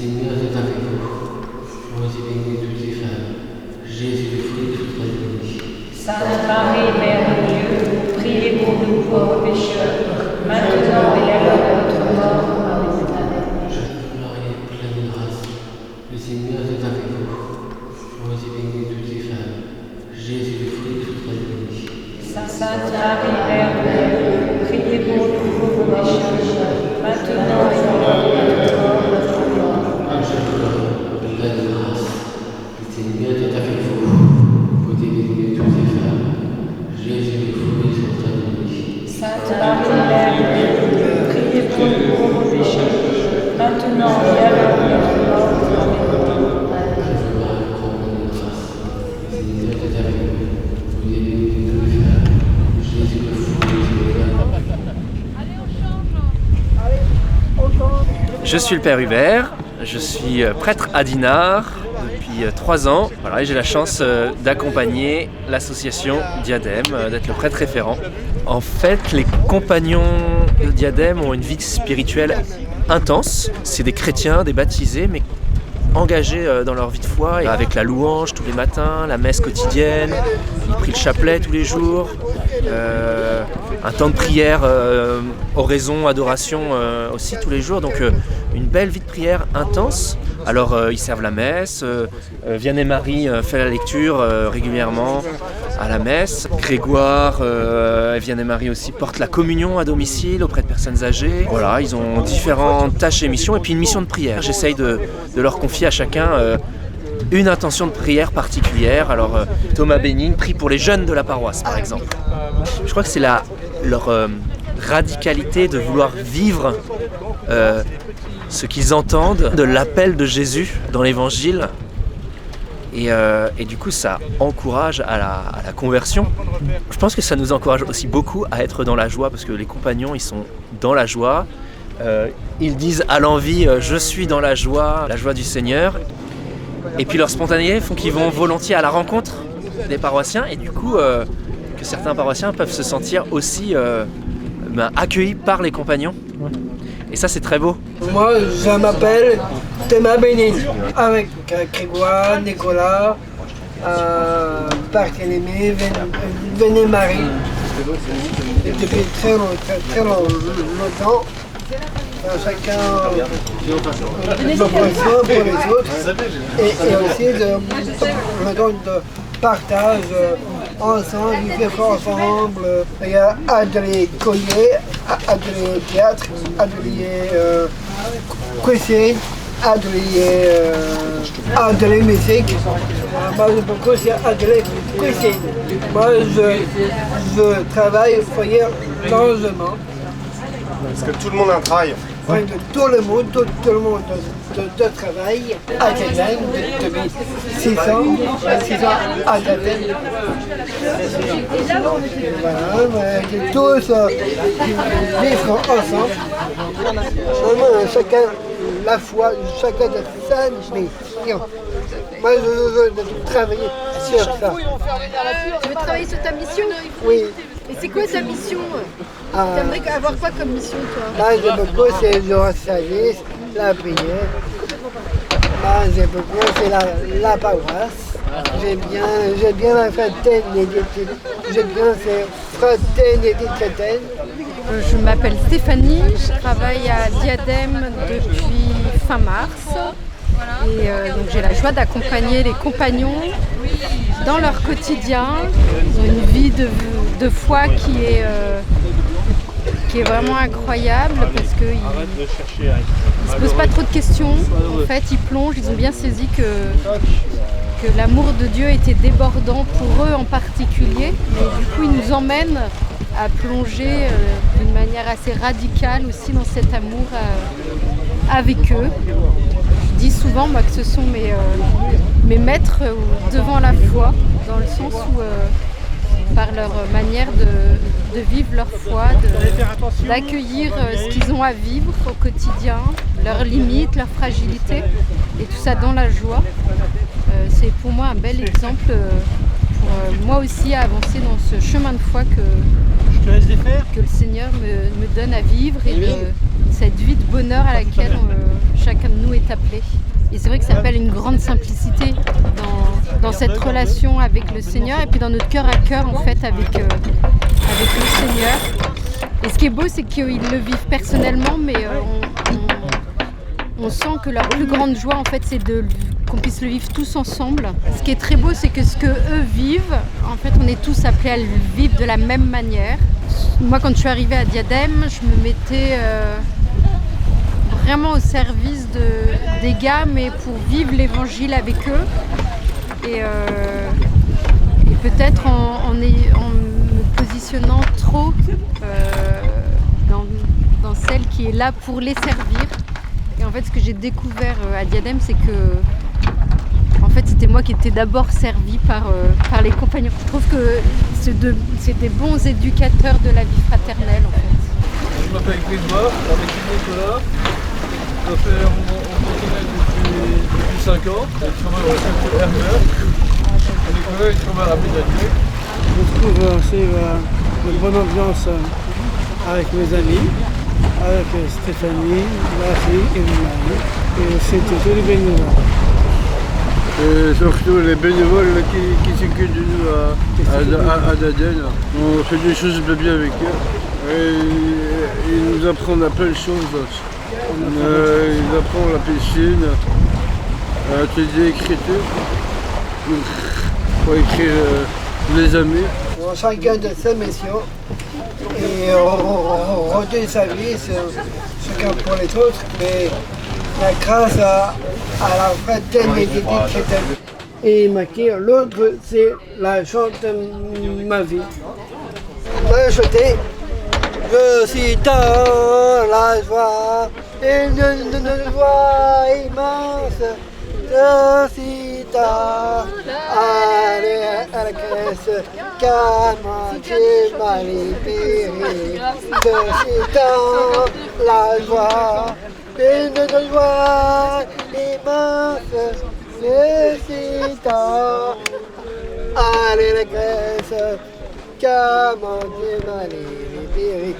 Seigneur est avec vous. Vous êtes bénie de toutes les femmes. Jésus, le fruit de votre béni. Sainte Marie, Mère de Dieu, priez pour nous pauvres pécheurs, maintenant et à l'heure de notre mort. Amen. Marie, pleine de grâce, le Seigneur est avec vous. Vous êtes bénie de toutes les femmes. Jésus, le fruit de votre béni. Sainte Marie, Mère de Dieu, priez pour nous pauvres pécheurs, maintenant et à l'heure de notre mort. Pleine de grâce, le Seigneur est avec vous. Vous êtes bénie de toutes les femmes. Jésus, le fruit de votre béni. Sainte Marie, Mère de Dieu, priez pour nous pauvres pécheurs, maintenant et à l'heure de notre mort. Je suis le Père Hubert, je suis prêtre à Dinard depuis 3 ans. Voilà, et j'ai la chance d'accompagner l'association Diadème, d'être le prêtre référent. En fait, les compagnons de Diadème ont une vie spirituelle intense. C'est des chrétiens, des baptisés, mais engagés dans leur vie de foi, et avec la louange tous les matins, la messe quotidienne, ils prient le chapelet tous les jours, un temps de prière, oraison, adoration aussi tous les jours, donc une belle vie de prière intense. Alors ils servent la messe, Vianney Marie fait la lecture régulièrement à la messe, Grégoire et Vianney Marie aussi portent la communion à domicile auprès de personnes âgées. Voilà, ils ont différentes tâches et missions, et puis une mission de prière. J'essaye de leur confier à chacun une intention de prière particulière. Alors Thomas Bénigne prie pour les jeunes de la paroisse par exemple. Je crois que c'est leur radicalité de vouloir vivre ce qu'ils entendent de l'appel de Jésus dans l'évangile, et du coup ça encourage à la conversion. Je pense que ça nous encourage aussi beaucoup à être dans la joie, parce que les compagnons ils sont dans la joie, ils disent à l'envi je suis dans la joie du Seigneur, et puis leur spontanéité font qu'ils vont volontiers à la rencontre des paroissiens, et du coup que certains paroissiens peuvent se sentir aussi accueillis par les compagnons. Et ça, c'est très beau. Moi, je m'appelle Thomas Bénigne, avec Grégoire, Nicolas, Barthélemy, Vianney Marie. Et depuis très longtemps, chacun besoin pour les autres. Et aussi de partage ensemble, vivre ensemble. Il y a atelier collier, atelier théâtre, atelier cuisine, atelier musique. Moi, je beaucoup aussi atelier cuisine. Moi, je travaille au foyer logement. Est-ce que tout le monde a un travail? Oui, tout le monde de travail à Diadème depuis 6 ans à Diadème. Voilà, tous vivre ensemble. Chacun la foi, chacun de sa mission. Moi, je veux travailler sur ça. Tu veux travailler sur ta mission? Oui. Et c'est quoi ta mission? Tu aimerais avoir quoi comme mission, toi? Moi, j'aime beaucoup, c'est le service, la prière. Moi, j'aime beaucoup, c'est la paroisse. J'aime bien la fraternité. J'aime bien ces fraternités chrétiennes. Je m'appelle Stéphanie, je travaille à Diadème depuis fin mars. Et donc j'ai la joie d'accompagner les compagnons dans leur quotidien. Ils ont une vie de foi qui est vraiment incroyable, parce qu'ils ne se posent pas trop de questions. En fait, ils plongent, ils ont bien saisi que l'amour de Dieu était débordant pour eux en particulier. Mais du coup, ils nous emmènent à plonger d'une manière assez radicale aussi dans cet amour avec eux. Je dis souvent moi, que ce sont mes maîtres devant la foi, dans le sens où par leur manière de vivre leur foi, d'accueillir ce qu'ils ont à vivre au quotidien, leurs limites, leurs fragilités, et tout ça dans la joie. C'est pour moi un bel exemple pour moi aussi avancer dans ce chemin de foi que le Seigneur me donne à vivre, et cette vie de bonheur à laquelle chacun de nous est appelé. Et c'est vrai que ça appelle une grande simplicité dans cette relation avec le Seigneur et puis dans notre cœur à cœur en fait avec le Seigneur. Et ce qui est beau, c'est qu'ils le vivent personnellement, mais on sent que leur plus grande joie en fait, c'est qu'on puisse le vivre tous ensemble. Ce qui est très beau, c'est que ce que eux vivent, en fait, on est tous appelés à le vivre de la même manière. Moi, quand je suis arrivée à Diadème, je me mettais vraiment au service des gars, mais pour vivre l'évangile avec eux. Et peut-être en me positionnant trop dans celle qui est là pour les servir. Et en fait, ce que j'ai découvert à Diadème, c'est que en fait, c'était moi qui étais d'abord servie par les compagnons. Je trouve que c'est des bons éducateurs de la vie fraternelle, en fait. Je m'appelle Grégoire, avec Nicolas. On connaît depuis 5 ans. Je travaille au centre Hermer. Nicolas, il travaille à la médiathèque. Je trouve aussi une bonne ambiance avec mes amis, avec Stéphanie, Marie et Marie. Et c'est tous les bénévoles. Et surtout les bénévoles qui s'occupent de nous à Diadème. On fait des choses bien avec eux. Et ils nous apprennent plein de choses. Ils apprennent la piscine, l'atelier d'écriture, pour écrire les amis. Chacun de ses missions et on redonne sa vie, chacun pour les autres, mais grâce à la fraternité qui est. Et l'autre, c'est la chante de ma vie. Je chantais. Je suis dans la joie, et une joie immense. Je suis dans à la caisse, car tu m'as libéré. Je suis dans la joie, une joie immense. Je suis dans à la caisse, car tu m'as libéré.